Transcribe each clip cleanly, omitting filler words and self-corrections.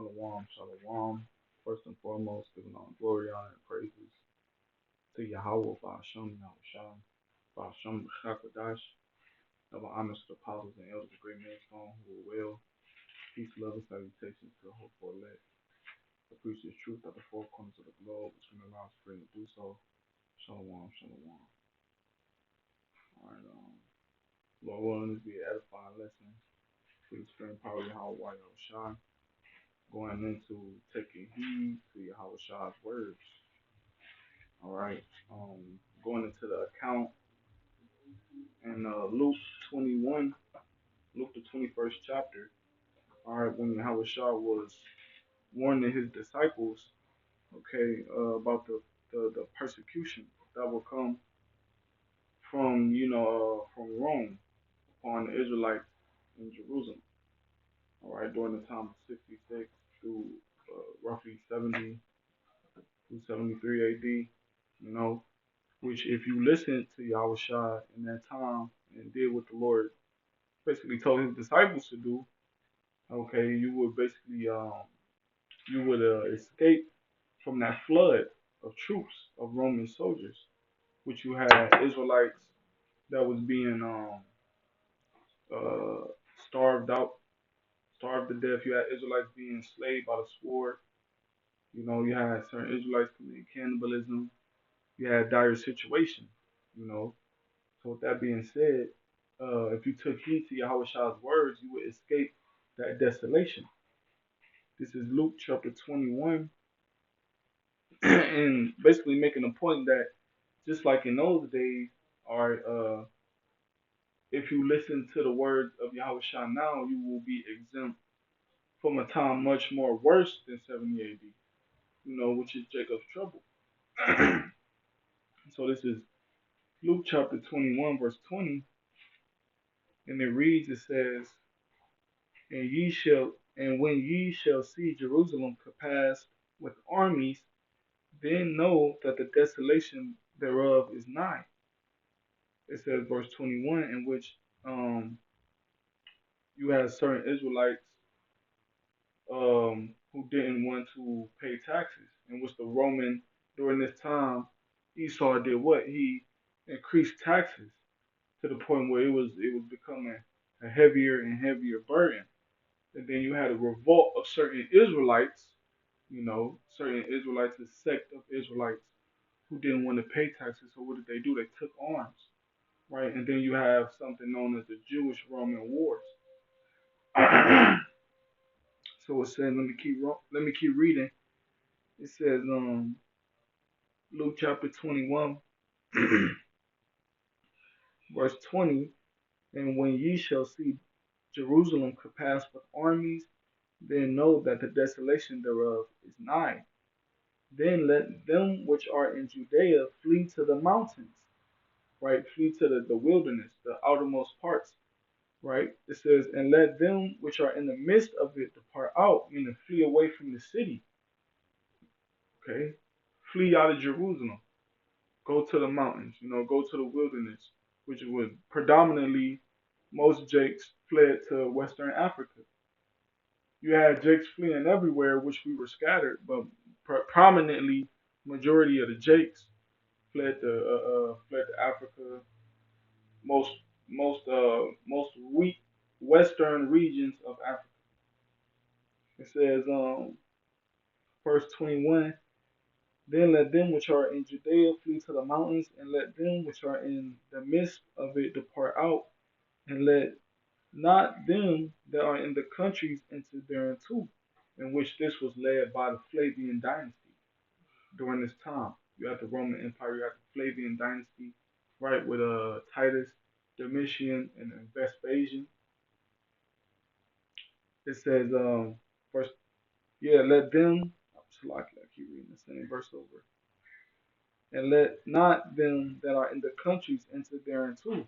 Shalom, shalom. First and foremost, giving all glory, honor, and praises to Yahweh, Ba'ashem, Yahawashi, Ba'ashem, Shakadash. Double honors to the apostles and elders of great millstone who are well. Peace, love, and salutations to the hopeful elect. To preach this truth at the four corners of the globe, which we allow us free to do so. Shalom, shalom. Alright, Lord willing, this be an edifying lesson. Through the spirit and power of Yahweh, Yahawashi. Going into taking heed to Yahawashi's words. All right. Going into the account in Luke 21, Luke the 21st chapter. All right, when Yahawashi was warning his disciples, okay, about the persecution that will come from from Rome upon the Israelites in Jerusalem. All right, during the time of 66 through roughly 70 through 73 AD. You know, which if you listen to Yahawashi in that time and did what the Lord basically told his disciples to do, okay, you would basically escape from that flood of troops of Roman soldiers, which you had Israelites that was being uh, starved out, starved to death. You had Israelites being enslaved by the sword. You know, you had certain Israelites committing cannibalism. You had dire situation. You know, so with that being said, if you took heed to Yahweh's words, you would escape that desolation. This is Luke chapter 21, and basically making a point that just like in those days, all right, if you listen to the words of Yahweh now, you will be exempt from a time much more worse than 70 AD, you know, which is Jacob's trouble. So this is Luke chapter 21, verse 20, and it reads, it says, and when ye shall see Jerusalem compassed with armies, then know that the desolation thereof is nigh. It says verse 21, in which you had certain Israelites who didn't want to pay taxes, in which the Roman during this time Esau did what? He increased taxes to the point where it was becoming a heavier and heavier burden. And then you had a revolt of certain Israelites, you know, certain Israelites, a sect of Israelites who didn't want to pay taxes. So what did they do? They took arms, right? And then you have something known as the Jewish Roman Wars. So it says, let me keep reading. It says, Luke chapter 21, verse 20, and when ye shall see Jerusalem compassed with armies, then know that the desolation thereof is nigh. Then let them which are in Judea flee to the mountains, right? Flee to the wilderness, the outermost parts, right? It says, and let them which are in the midst of it depart out, meaning flee away from the city, okay? Flee out of Jerusalem, go to the mountains, you know, go to the wilderness, which was predominantly most Jakes fled to Western Africa. You had Jakes fleeing everywhere, which we were scattered, but prominently, majority of the Jakes fled to Africa, most most weak western regions of Africa. It says verse 21, then let them which are in Judea flee to the mountains, and let them which are in the midst of it depart out, and let not them that are in the countries enter thereinto, in which this was led by the Flavian dynasty during this time. You have the Roman Empire, you have the Flavian dynasty, right, with Titus, Domitian, and Vespasian. It says, first, yeah, let them, I keep reading the same verse over, and let not them that are in the countries enter thereinto,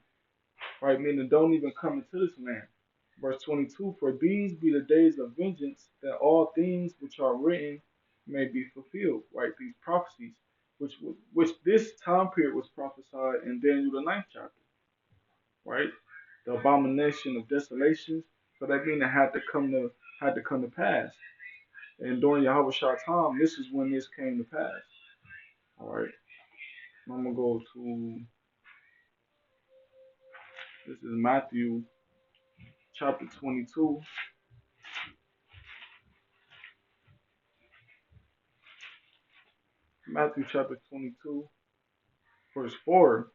right, meaning don't even come into this land. Verse 22, for these be the days of vengeance, that all things which are written may be fulfilled, right, these prophecies, which this time period was prophesied in Daniel the ninth chapter, right, the abomination of desolations. So that means it had to come to pass. And during Yahawashi's time, this is when this came to pass. All right, I'm gonna go to this is Matthew chapter 22. Matthew chapter 22, verse 4.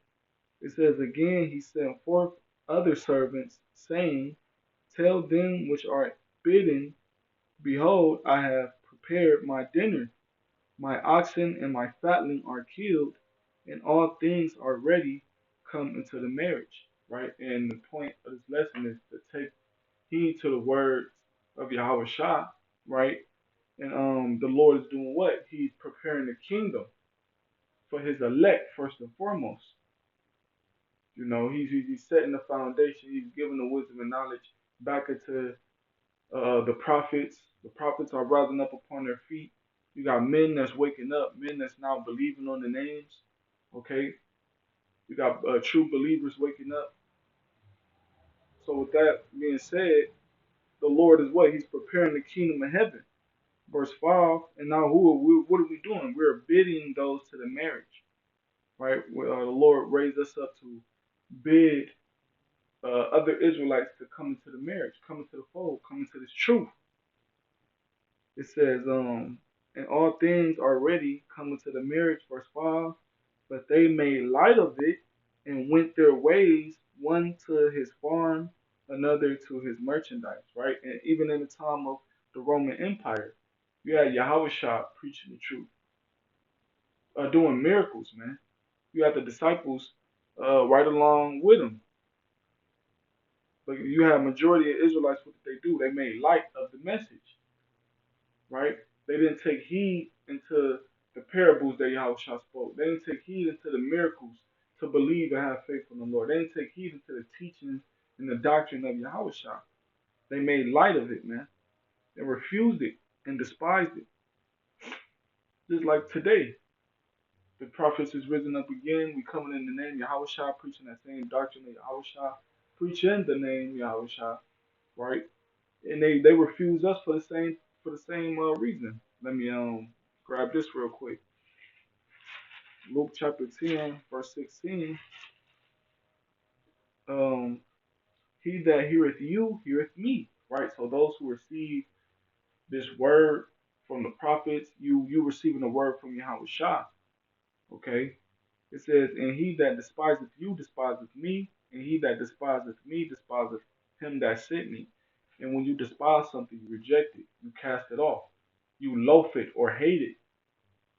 It says, again, he sent forth other servants, saying, tell them which are bidden, behold, I have prepared my dinner. My oxen and my fatling are killed, and all things are ready. Come into the marriage. Right? And the point of this lesson is to take heed to the words of Yahweh Shah, right? And the Lord is doing what? He's preparing the kingdom for his elect first and foremost. You know, he's setting the foundation. He's giving the wisdom and knowledge back into the prophets. The prophets are rising up upon their feet. You got men that's waking up, men that's now believing on the names. Okay, you got true believers waking up. So with that being said, the Lord is what? He's preparing the kingdom of heaven. Verse 5. And now what are we doing? We're bidding those to the marriage, right? The Lord raised us up to bid other Israelites to come into the marriage, come into the fold, come into this truth. It says, and all things are ready, come into the marriage, verse 5. But they made light of it and went their ways, one to his farm, another to his merchandise, right? And even in the time of the Roman Empire, you had Yahawashi preaching the truth, doing miracles, man. You had the disciples right along with him. But you have majority of Israelites, what did they do? They made light of the message, right? They didn't take heed into the parables that Yahweh spoke. They didn't take heed into the miracles to believe and have faith in the Lord. They didn't take heed into the teachings and the doctrine of Yahweh. They made light of it, man. They refused it and despised it. Just like today, the prophets is risen up again. We coming in the name Yahweh, preaching that same doctrine of Yahweh, preaching the name Yahweh, right? And they refuse us for the same reason. Let me grab this real quick. Luke chapter 10, verse 16. Um, he that heareth you heareth me, right? So those who receive this word from the prophets, you receiving the word from Yahweh Shah. Okay. It says, and he that despiseth you despiseth me, and he that despiseth me despiseth him that sent me. And when you despise something, you reject it, you cast it off, you loaf it or hate it,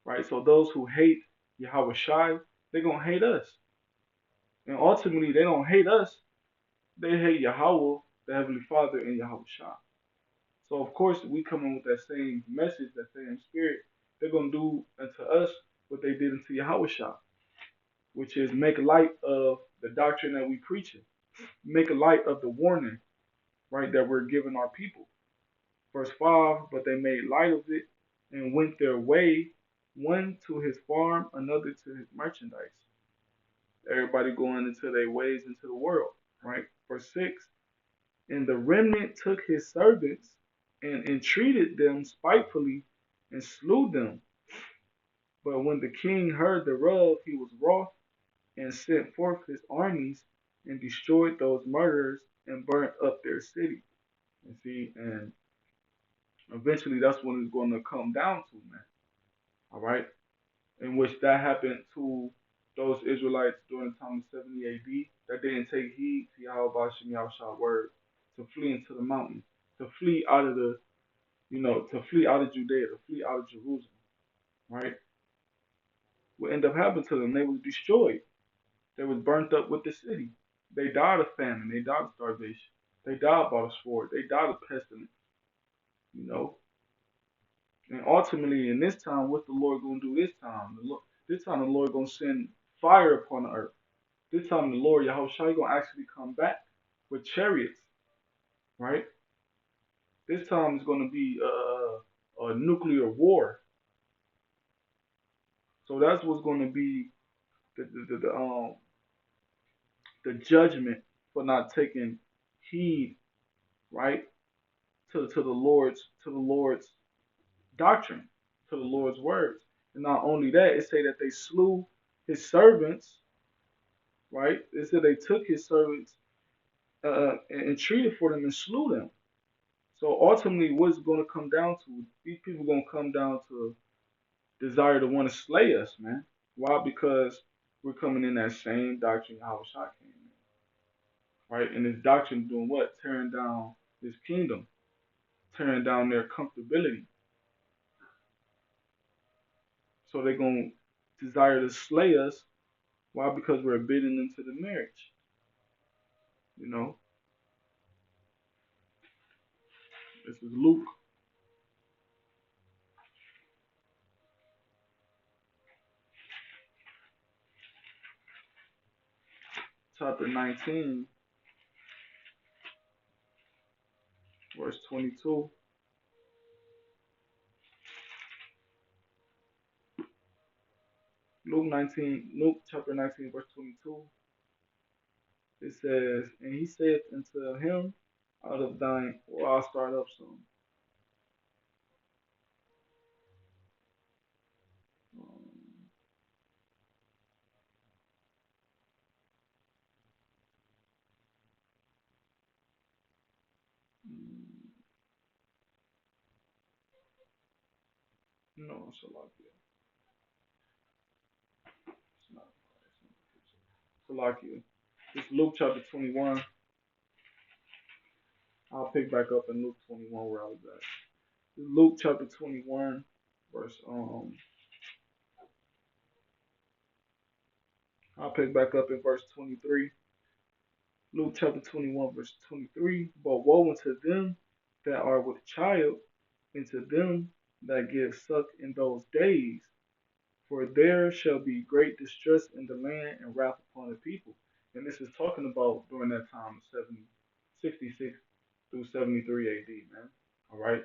right? So those who hate Yahweh Shai, they're gonna hate us. And ultimately they don't hate us, they hate Yahweh, the Heavenly Father, and Yahweh Shai. So of course we come in with that same message, that same spirit. They're gonna do unto us what they did unto Yahweh Shai, which is make light of the doctrine that we preaching, make light of the warning, right, that we're giving our people. Verse 5, but they made light of it and went their way, one to his farm, another to his merchandise. Everybody going into their ways into the world, right? Verse 6, and the remnant took his servants and entreated them spitefully and slew them. But when the king heard thereof, he was wroth and sent forth his armies and destroyed those murderers and burnt up their city. And see, and eventually that's when it's going to come down to, man. All right, in which that happened to those Israelites during the time of 70 AD that didn't take heed to Yahawashi Yahushua's word to flee into the mountains, to flee out of the, to flee out of Judea, to flee out of Jerusalem. Right, what ended up happening to them? They was destroyed. They was burnt up with the city. They died of famine. They died of starvation. They died by the sword. They died of pestilence. You know. And ultimately, in this time, what's the Lord going to do this time? This time, the Lord going to send fire upon the earth. This time, the Lord, Yahushua, going to actually come back with chariots, right? This time is going to be a nuclear war. So that's what's going to be the judgment for not taking heed, right, to the Lord's doctrine to the Lord's words. And not only that, it say that they slew his servants, right? It said they took his servants and treated for them and slew them. So ultimately, what's going to come down to, these people going to come down to desire to want to slay us, man. Why? Because we're coming in that same doctrine Yahawashi came in, right? And this doctrine doing what? Tearing down his kingdom, tearing down their comfortability. So they're going to desire to slay us. Why? Because we're bidding into the marriage. You know, this is Luke chapter 19, verse 22. Luke chapter 19, verse 22. It says, and he said unto him, out of thine, well, I'll start up some. Um, mm, no, Salakia. It's not. Salakia. It's Luke chapter 21. I'll pick back up in Luke 21 where I was at. It's Luke chapter 21, verse I'll pick back up in verse 23. Luke chapter 21, verse 23. But woe unto them that are with child, and to them that give suck in those days, for there shall be great distress in the land and wrath upon the people. And this is talking about during that time, 66 through 73 AD, man. All right.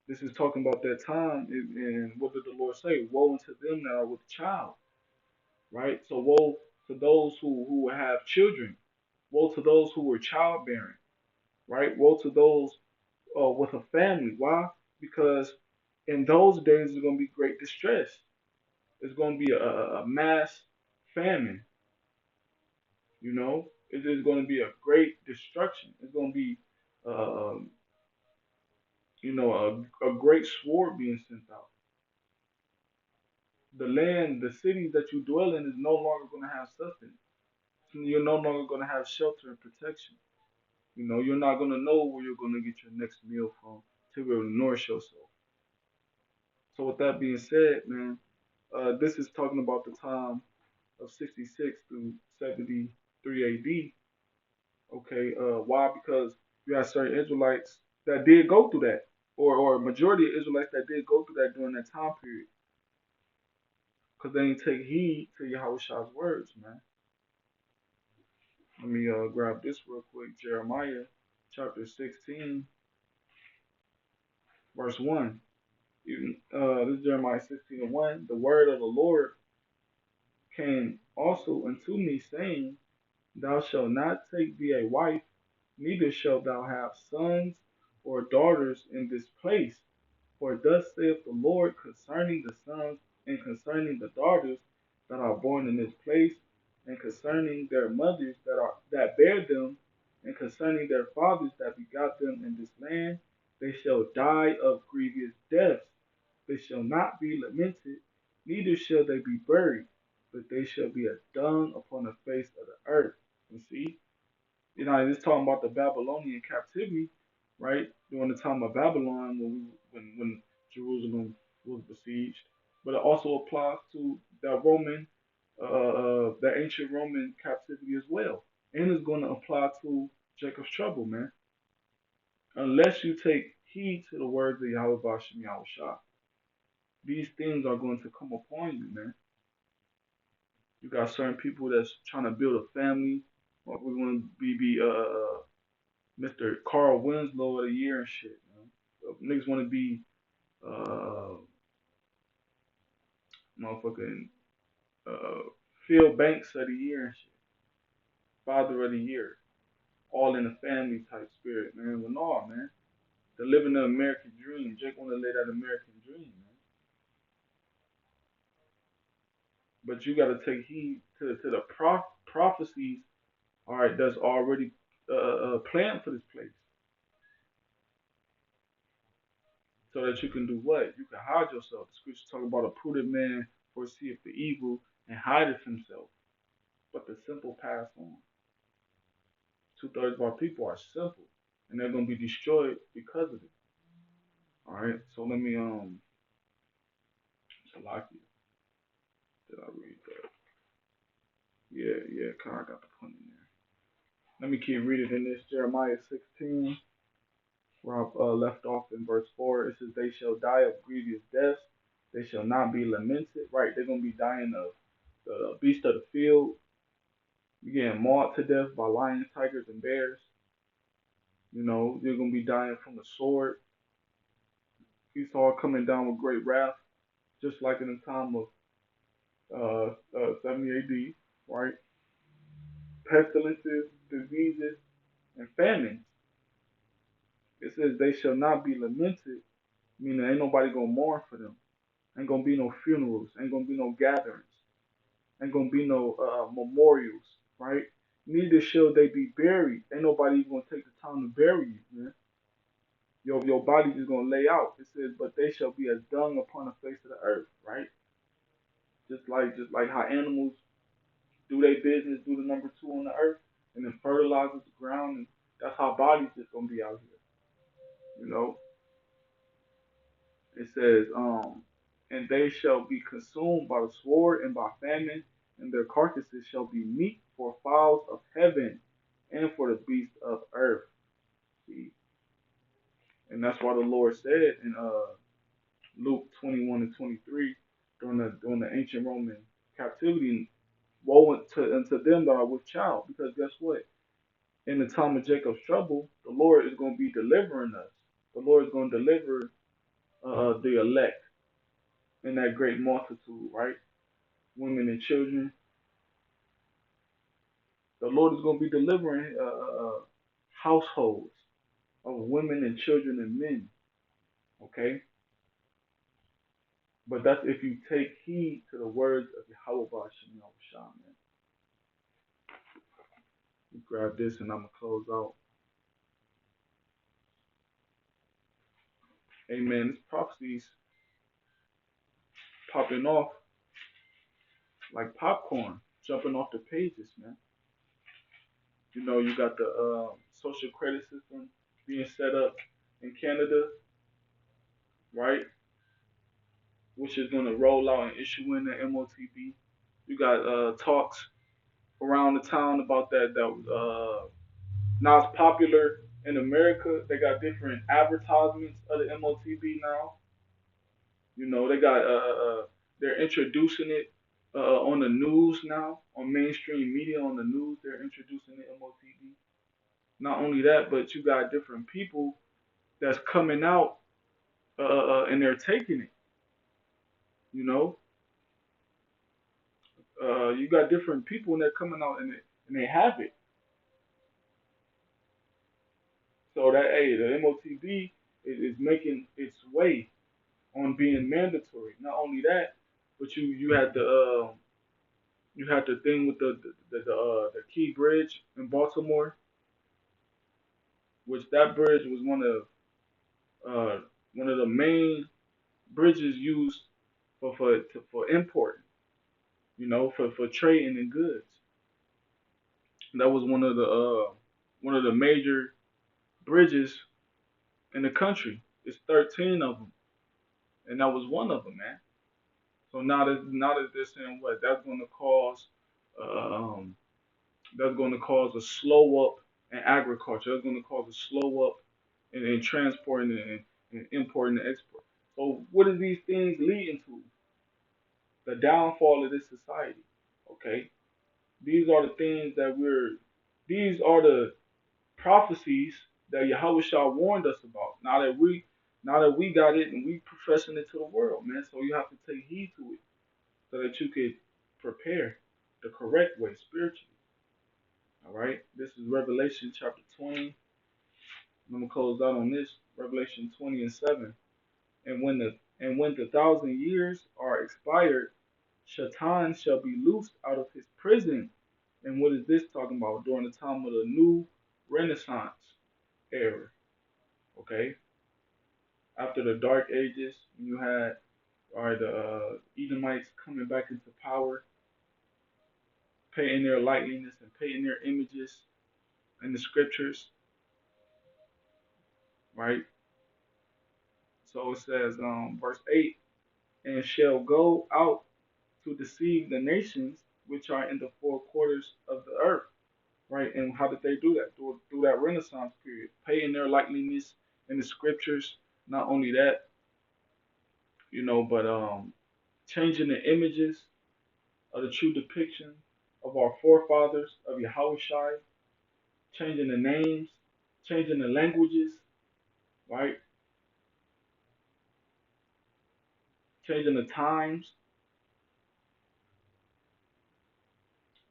This is talking about that time. And what did the Lord say? Woe unto them that are with child, right? So woe to those who have children. Woe to those who were childbearing, right? Woe to those with a family. Why? Because in those days there's going to be great distress. There's going to be a mass famine. You know, it is going to be a great destruction. It's going to be, uh, you know, a great sword being sent out. The land, the cities that you dwell in is no longer going to have sustenance. You're no longer going to have shelter and protection. You know, you're not going to know where you're going to get your next meal from to be able to nourish yourself. So with that being said, man, this is talking about the time of 66 through 73 AD. Okay, why? Because you have certain Israelites that did go through that, or a majority of Israelites that did go through that during that time period, because they didn't take heed to Yahweh's words, man. Let me grab this real quick. Jeremiah chapter 16, verse 1. This is Jeremiah 16 and 1. The word of the Lord came also unto me, saying, Thou shalt not take thee a wife, neither shalt thou have sons or daughters in this place. For thus saith the Lord concerning the sons and concerning the daughters that are born in this place, and concerning their mothers that bear them, and concerning their fathers that begot them in this land, they shall die of grievous deaths. They shall not be lamented, neither shall they be buried, but they shall be a dung upon the face of the earth. You see, you know, it's talking about the Babylonian captivity, right? During the time of Babylon, when Jerusalem was besieged, but it also applies to the ancient Roman captivity as well, and it's going to apply to Jacob's trouble, man. Unless you take heed to the words of Yahweh Bashem Yahushua, these things are going to come upon you, man. You got certain people that's trying to build a family. Or we want to be Mr. Carl Winslow of the year and shit. Niggas want to be uh, motherfucking uh, Phil Banks of the year and shit. Father of the year. All in the family type spirit, man. Well, no, man. The living the American dream. Jake want to live that American dream, man. But you got to take heed to the prophecies, all right, that's already planned for this place, so that you can do what? You can hide yourself. The scripture talk about a prudent man foreseeth the evil and hideth himself, but the simple pass on. Two-thirds of our people are simple, and they're gonna be destroyed because of it. All right. So let me Salakia. Did I read that? Yeah, yeah. Kind of got the point in there. Let me keep reading in this Jeremiah 16, where I left off in verse 4. It says, "They shall die of grievous deaths. They shall not be lamented." Right? They're gonna be dying of the beast of the field. You're getting mauled to death by lions, tigers, and bears. You know, you're gonna be dying from the sword. Esau coming down with great wrath, just like in the time of 70 AD, right? Pestilences, diseases, and famines. It says they shall not be lamented, meaning ain't nobody gonna mourn for them. Ain't gonna be no funerals. Ain't gonna be no gatherings. Ain't gonna be no memorials, right? Neither shall they be buried. Ain't nobody even gonna take the time to bury you, man. Your body is gonna lay out. It says, but they shall be as dung upon the face of the earth, right? Just like how animals do their business, do the number two on the earth, and then fertilizes the ground, and that's how bodies just gonna be out here. You know, it says, and they shall be consumed by the sword and by famine, and their carcasses shall be meat for fowls of heaven and for the beasts of earth. See, and that's why the Lord said in Luke 21 and 23 during the ancient Roman captivity, woe unto them that are with child, because guess what? In the time of Jacob's trouble, the Lord is going to be delivering us. The Lord is going to deliver the elect in that great multitude, right? Women and children. The Lord is going to be delivering households of women and children and men, okay? But that's if you take heed to the words of Yahawashi, man. You grab this and I'm going to close out. Amen. This prophecy's popping off like popcorn, jumping off the pages, man. You know, you got the social credit system being set up in Canada, right? Which is going to roll out and issue in the MOTB. You got talks around the town about that now it's popular in America. They got different advertisements of the MOTB now. You know, they got they're introducing it on the news now, on mainstream media, on the news. They're introducing the MOTB. Not only that, but you got different people that's coming out and they're taking it. You know, you got different people and they're coming out and they have it. So that hey, the MOTB is making its way on being mandatory. Not only that, but you had the thing with the Key Bridge in Baltimore, which that bridge was one of the main bridges used for importing, you know, for trading in goods. That was one of the major bridges in the country. It's 13 of them, and that was one of them, man. So now that they're saying what uh, um, that's going to cause a slow up in agriculture. That's going to cause a slow up in transporting and importing and export. So what are these things leading to? The downfall of this society. Okay, these are the things that these are the prophecies that Yahweh Shah warned us about. Now that we got it and we professing it to the world, man. So you have to take heed to it so that you could prepare the correct way spiritually. All right. This is Revelation chapter 20, I'm gonna close out on this. Revelation 20:7. And when the 1,000 years are expired, Shaitan shall be loosed out of his prison. And what is this talking about? During the time of the new Renaissance era. Okay, after the Dark Ages, you had the Edomites coming back into power, painting their likeliness and painting their images in the scriptures, right? So it says, verse 8, and shall go out to deceive the nations which are in the four quarters of the earth, right? And how did they do that? Through that Renaissance period, painting their likeliness in the scriptures. Not only that, but changing the images of the true depiction of our forefathers of Yahawashi, changing the names, changing the languages, right? Changing the times.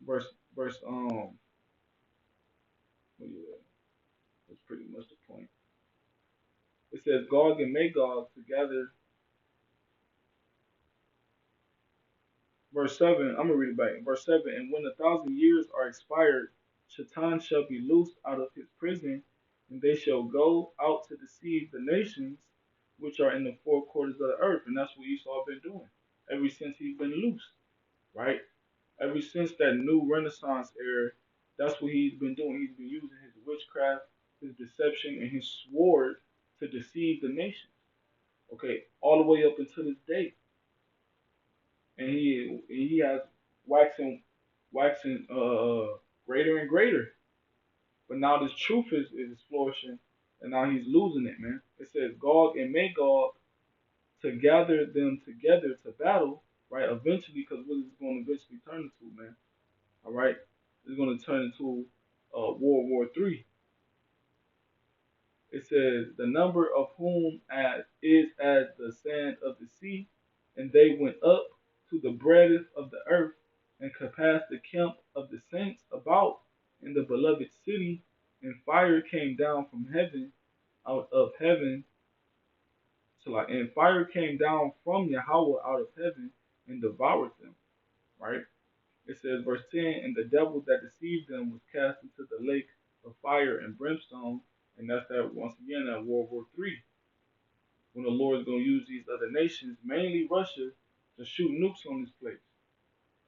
Verse verse what is that? That's pretty much the point. It says Gog and Magog together. Verse 7, I'm gonna read it back. Verse 7, and when 1,000 years are expired, Shaitan shall be loosed out of his prison, and they shall go out to deceive the nations which are in the four quarters of the earth. And that's what Esau been doing ever since he's been loosed, right? Ever since that new Renaissance era, that's what he's been doing. He's been using his witchcraft, his deception, and his sword to deceive the nations. Okay, all the way up until this day, and he has waxing greater and greater. But now this truth is flourishing, and now he's losing it, man. It says Gog and Magog to gather them together to battle, right? Eventually, because what is it going to eventually turn into, man? All right, it's going to turn into World War III. It says the number of whom as the sand of the sea, and they went up to the breadth of the earth, and compassed the camp of the saints about in the beloved city, and fire came down from heaven, out of heaven. So like, and fire came down from Yahweh out of heaven and devoured them. Right? It says, verse 10, and the devil that deceived them was cast into the lake of fire and brimstone. And that's that once again that World War III, when the Lord is going to use these other nations, mainly Russia, to shoot nukes on this place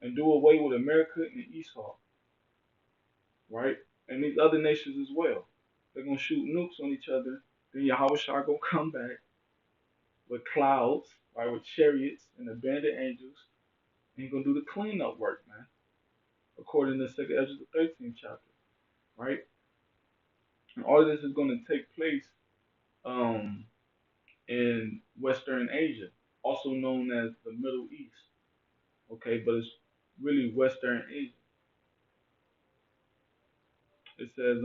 and do away with America and Esau, right? And these other nations as well. They're going to shoot nukes on each other. Then Yahawashi going to come back with clouds, right, with chariots and a band of angels. And he's going to do the cleanup work, man, according to 2nd Ezra, the 13th chapter, right? And all of this is going to take place um, in Western Asia, also known as the Middle East. Okay, but it's really Western Asia. It says,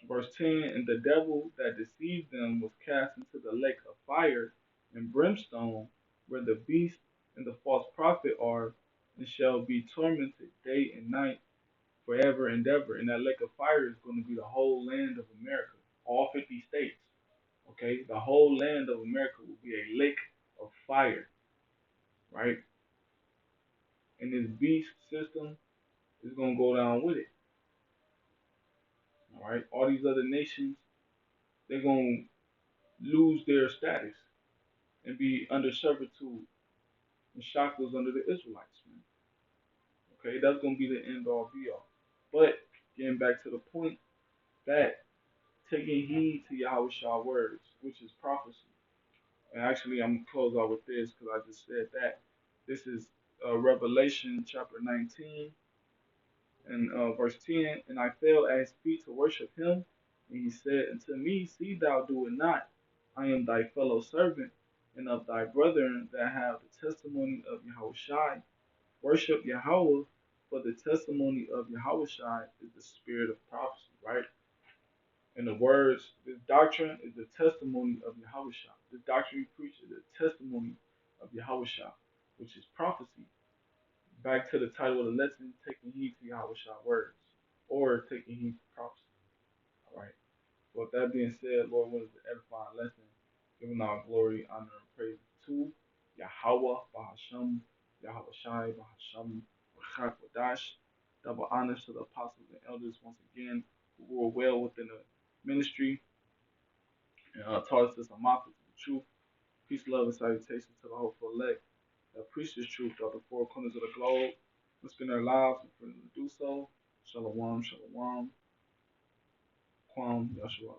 verse 10, and the devil that deceived them was cast into the lake of fire and brimstone, where the beast and the false prophet are, and shall be tormented day and night forever and ever. And that lake of fire is going to be the whole land of America, all 50 states. Okay, the whole land of America will be a lake of fire, right? And this beast system is going to go down with it. All right, all these other nations, they're going to lose their status and be under servitude and shackles under the Israelites, man. Okay, that's going to be the end all be all. But getting back to the point that taking heed to Yahweh's words, which is prophecy. And actually, I'm going to close out with this because I just said that. This is Revelation chapter 19 and verse 10. And I fell at his feet to worship him. And he said unto me, see thou do it not. I am thy fellow servant and of thy brethren that have the testimony of Yahawashi. Worship Yahweh, for the testimony of Yahawashi is the spirit of prophecy, right? In the words, this doctrine is the testimony of Yahawashi. This doctrine we preach is the testimony of Yahawashi, which is prophecy. Back to the title of the lesson, taking heed to Yahweh's words. or taking heed to prophecy. All right. So with that being said, Lord, what is the edifying lesson? Giving our glory, honor, and praise to Yahweh, Bahasham, Yahawashi, Bahasham, Wachakodash. Double honors to the apostles and elders once again who were well within the ministry and taught us this mouth to the truth. Peace, love, and salutations to the hopeful elect that preach this truth throughout the four corners of the globe, risking their lives and freedom to do so. Shalom, shalom, Kwam, Yashua.